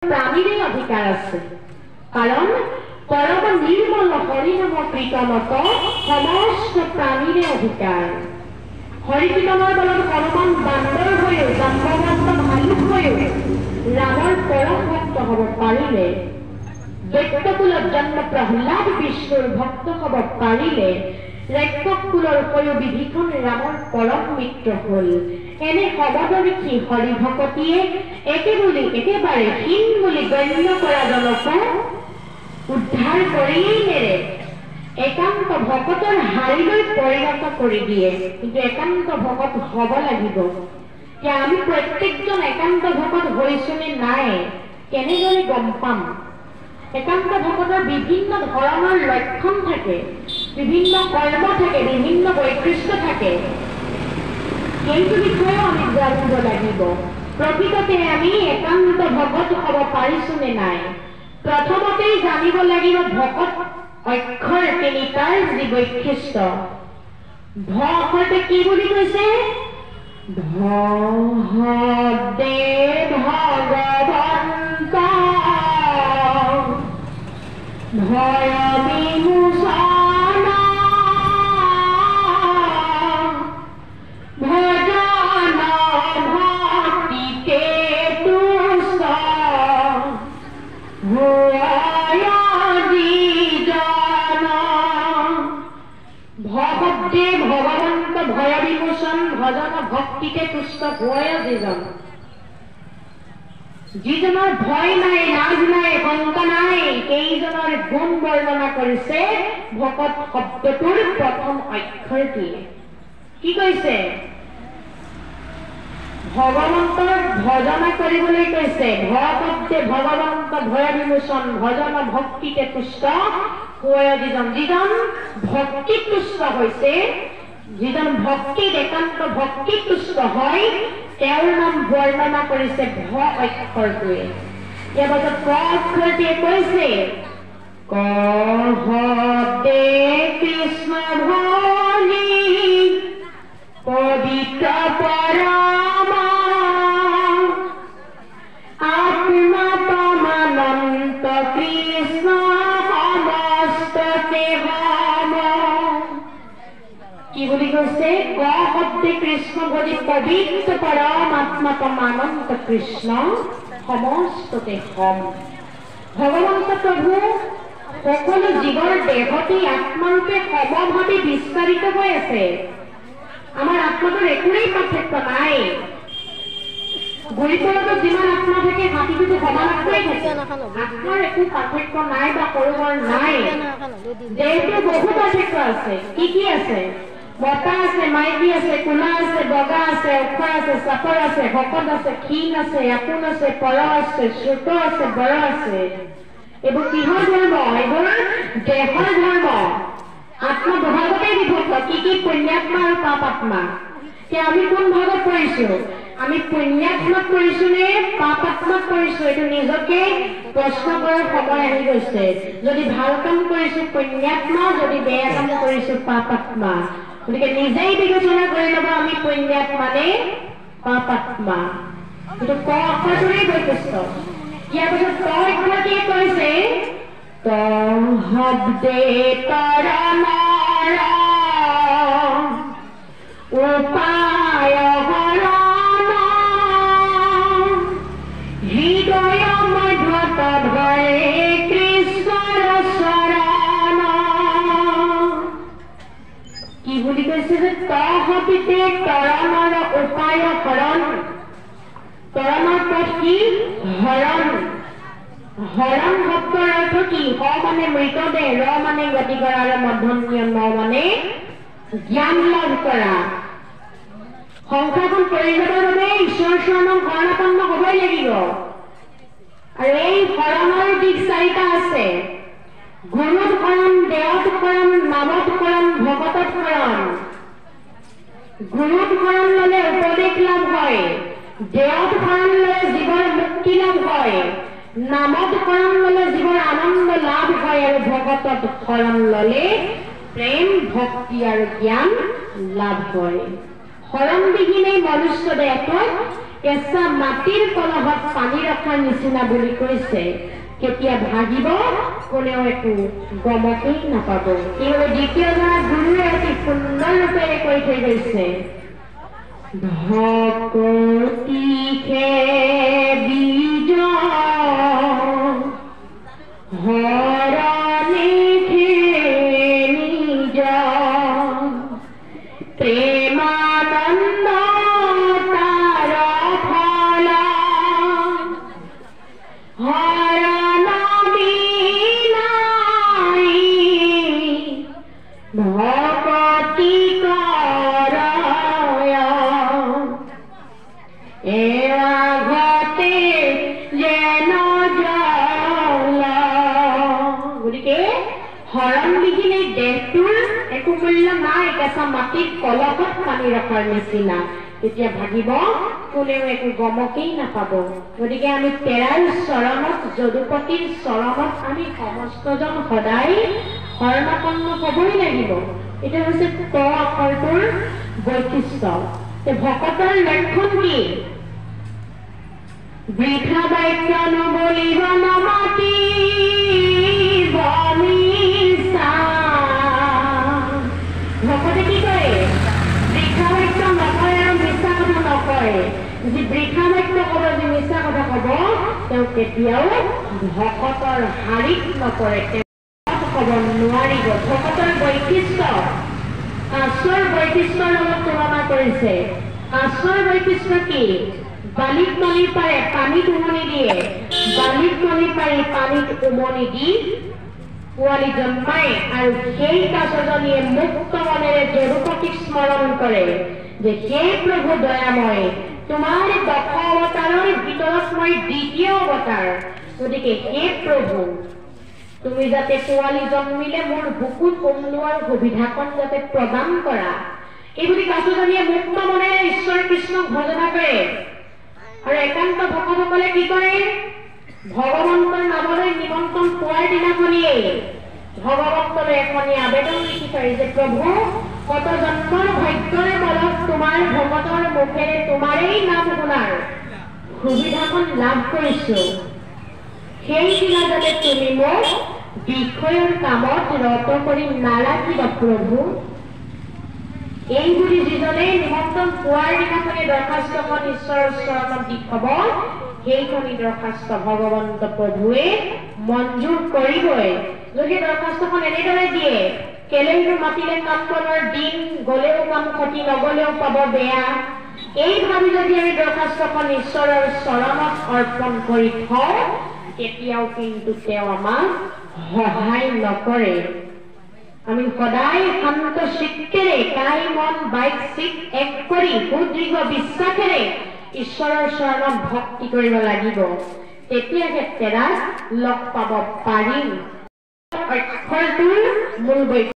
প্ৰাণীৰে অধিকাৰ আছে কাৰণ পৰম নিৰ্মল হৰিনাম কীৰ্তনত সমস্ত প্ৰাণীৰে অধিকাৰ হৰিকীৰ্তনৰ বলত অলপমান বান্দৰ হৈও জাম্বৱন্ত ভালুক হৈও ৰামৰ পৰম ভক্ত হ'ব পাৰিলে দৈত্যকুলত জন্ম প্ৰহ্লাদ বিষ্ণুৰ ভক্ত হ'ব পাৰিলে ৰক্ষকুলৰ হৈও বিভীষণ ৰামৰ পৰম মিত্ৰ হ'ল এনে সবদৰিখি হৰি ভকতিয়ে একেবাৰে হীন বুলি গণ্য কৰা জনক উদ্ধাৰ কৰিয়েই নেৰে একান্ত ভকতৰ হাৰিলৈ পৰিণত কৰি দিয়ে কিন্তু একান্ত ভকত হ'ব লাগিব এতিয়া আমি প্ৰত্যেকজন একান্ত ভকত হৈছোনে নাই কেনেদৰে গম পাম একান্ত ভকতৰ বিভিন্ন ধৰণৰ লক্ষণ থাকে বিভিন্ন কৰ্ম থাকে বিভিন্ন বৈশিষ্ট্য থাকে সেইটো বিষয়েও আমি জানিব লাগিব প্ৰকৃততে আমি একান্ত ভকত হ'ব পাৰিছোনে নাই প্ৰথমতেই জানিব লাগিব ভকত অক্ষৰ তিনিটাৰ যি বৈশিষ্ট্য ভ অক্ষৰতে কি বুলি কৈছে ভদে ভগৱন্ত ভয় বিমোচন ভজন ভক্তিতে তুষ্ট ভগৱতে ভগৱন্ত ভয় বিমোচন ভজন ভক্তিতে তুষ্ট হয় যিজনৰ ভয় নাই লাজ নাই শংকা নাই এইজনৰ গুণ বৰ্ণনা কৰিছে ভকত শব্দটোৰ প্ৰথম অক্ষৰটি কি কৈছে ভগৱন্তৰ ভজনা কৰিবলৈ কৈছে ভগৱতে ভগৱন্ত ভয় বিমোচন ভজন ভক্তিতে তুষ্ট হয় যিজন ভক্তি তুষ্ট হৈছে যিজন ভক্তিত একান্ত ভক্তি তুষ্ট হয় তেওঁৰ নাম বৰ্ণনা কৰিছে ভ অক্ষৰটোৱে ইয়াৰ পাছত ক অক্ষৰটোৱে কৈছে কহতে কৃষ্ণ ভনি পবিত্ৰ পৰম আত্মাতমানন্ত কৃষ্ণ সমস্ত দেহম কি বুলি কৈছে ক শব্দে কৃষ্ণ ভজি পবিত্ৰ পৰম আত্মাতমানন্ত কৃষ্ণ সমস্ততে হম ভগৱন্ত প্ৰভু সকলো জীৱৰ দেহতে আত্মাৰূপে সমভাৱে বিস্তাৰিত হৈ আছে আমাৰ আত্মাটোৰ একোৱেই পাৰ্থক্য নাই গুৰিপৰত যিমান আত্মা থাকে হাতীটোতো সমান আত্মাই থাকে আত্মাৰ একো পাৰ্থক্য নাই বা কৰোবৰ নাই দেহটো বহু পাৰ্থক্য আছে কি আছে মতা আছে মাইকী আছে কোলা আছে বগা আছে অক্ষৰ আছে চাপৰ আছে ভকত আছে ক্ষীণ আছে আপোন আছে পৰ আছে শ্ৰুত আছে বৰ আছে এইবোৰ কিহৰ ধৰ্ম এইবোৰ দেহৰ ধৰ্ম আত্মা দুভাগতে বিভক্ত কি পুণ্যাত্মা আৰু পাপাত্মা আমি কোন ভাগত পৰিছো আমি পুণ্যাত্মাত পৰিছো নে পাপাত্মাত পৰিছো এইটো নিজকে প্ৰশ্ন কৰাৰ সময় আহি গৈছে যদি ভাল কাম কৰিছো পুণ্যাত্মা যদি বেয়া কাম কৰিছো পাপাত্মা গতিকে নিজেই বিবেচনা কৰি ল'ব আমি পুণ্যাত্মা নে পাপাত্মা এইটো ক অক্ষৰটোৰেই বৈশিষ্ট্য ইয়াৰ পিছত ক অক্ষৰটিয়ে কৈছে শব্দে তৰমৰ উপায় হৰণ হৃদয় মধ্যত ধৰে কৃষ্ণৰ চৰণ কি বুলি কৈছে যে শব্দে তৰণৰ উপায় হৰণ তৰণৰ পথ কি হৰণ হৰণ শব্দৰ অৰ্থ কি হ মানে মৃতদেহ ৰ মানে গতি কৰা আৰু মধ্যমীয় ন মানে জ্ঞান লাভ কৰা সংসাৰখন কৰি যাবৰ বাবে ঈশ্বৰ শৰণত শৰণাপন্ন হ'বই লাগিব আৰু এই শৰণৰ দিশ চাৰিটা আছে গুৰুত শৰণ দেৱত শৰণ নামত শৰণ ভকতত শৰণ গুৰুত শৰণ ল'লে উপদেশ লাভ হয় দেৱত শৰণ ল'লে জীৱৰ মুক্তি লাভ হয় নামত শৰণ ল'লে জীৱৰ আনন্দ লাভ হয় আৰু ভকতত শৰণ ল'লে প্ৰেম ভক্তি আৰু জ্ঞান লাভ হয় শৰণবিহীনে মনুষ্য দেহত কেঁচা মাটিৰ কলহত পানী ৰখাৰ নিচিনা বুলি কৈছে। কেতিয়া ভাগিব কোনেও একো গমকেই নাপাব। কিন্তু দ্বিতীয় জনা গুৰুৱে অতি সুন্দৰ ৰূপেৰে কৈ থৈ গৈছে, ভকতিকে বীজ হৰণে নিজ প্ৰেমানন্দ তাৰ ফল হৰণ বিনাই ভকতি কৰয় এৰাঘতে যেন জল। গতিকে শৰণবিহীনে দেহটোৰ একো মূল্য নাই, কেঁচা মাটিত কলহত পানী ৰখাৰ নিচিনা। তেতিয়া ভাগিব কোনেও একো গমকেই নাপাব। গতিকে আমি তেৰাৰ চৰণত, যদুপতিৰ চৰণত আমি সমস্তজন সদায় শৰণাপন্ন হ'বই লাগিব। এটা হৈছে ত আখৰটোৰ বৈশিষ্ট্য। ভকতৰ লক্ষণ কি? বৃথা বাক্য নবলিব নমাতি ভকতে কি কৰে? বৃথা বাক্য নকৰে আৰু মিছা কথা নকৰে। যি বৃথা বাক্য ক'ব, যি মিছা কথা ক'ব, তেওঁ কেতিয়াও ভকতৰ শাৰীত নপৰে, তেওঁ ক'ব নোৱাৰিব। ভকতৰ বৈশিষ্ট্য কাছৰ বৈশিষ্ট্যৰ লগত তুলনা কৰিছে। কাছৰ বৈশিষ্ট্য কি? বালিত নলি পাৰে পানীত উমনি দিয়ে, বালিত নলি পাৰি পানীত উমনি দি পোৱালি জন্মাই, আৰু সেই কাছজনীয়ে মুক্ত মনেৰে যদুপতিক স্মৰণ কৰে যে হে প্ৰভু দয়াময়, তোমাৰ দশ অৱতাৰৰ ভিতৰত মই দ্বিতীয় অৱতাৰ। গতিকে হে প্ৰভু, তুমি যাতে পোৱালি জন্মিলে মোৰ বুকুত উমলোৱাৰ সুবিধাকণ যাতে প্ৰদান কৰা। এইবুলি কাছজনীয়ে মুক্ত মনেৰে ঈশ্বৰ কৃষ্ণক ভজনা কৰে। আৰু একান্ত ভকতসকলে কি কৰে? ভগৱন্তৰ নামলৈ নিমন্ত্ৰণ পোৱাৰ দিনাখনিয়ে ভগৱন্তলৈ এখনি আবেদন লিখি থয় যে প্ৰভু, কত জন্মৰ ভাগ্যৰে বলত তোমাৰ ভকতৰ মুখেৰে তোমাৰেই নাম শুনাৰ সুবিধাকণ লাভ কৰিছো। সেইদিনা যাতে তুমি মোক বিষয়ৰ কামত ৰত কৰি নাৰাখিবা প্ৰভু। এইবুলি যিজনে নিমন্ত্ৰণ পোৱাৰ দিনাখনি দৰখাস্তখন ঈশ্বৰৰ চৰণত দি থব, সেইখনি দৰখাস্ত ভগৱন্ত প্ৰভুৱে মঞ্জুৰ কৰিবই। যদি দৰখাস্তখন এনেদৰে দিয়ে, কেলেইনো মাতিলে কাম বনৰ দিন, গলেও কাম ক্ষতি, নগলেও পাব বেয়া, এই ভাবি যদি আমি দৰখাস্তখন ঈশ্বৰৰ চৰণত অৰ্পণ কৰি থওঁ, তেতিয়াও কিন্তু তেওঁ আমাক সহায় নকৰে। আমি সদায় শান্ত চিত্তেৰে কাই মন বাইক চিত এক কৰি সুদৃঢ় বিশ্বাসেৰে ঈশ্বৰৰ চৰণত ভক্তি কৰিব লাগিব। তেতিয়াহে তেৰাক লগ পাব পাৰিম। অক্ষৰটোৰ মূল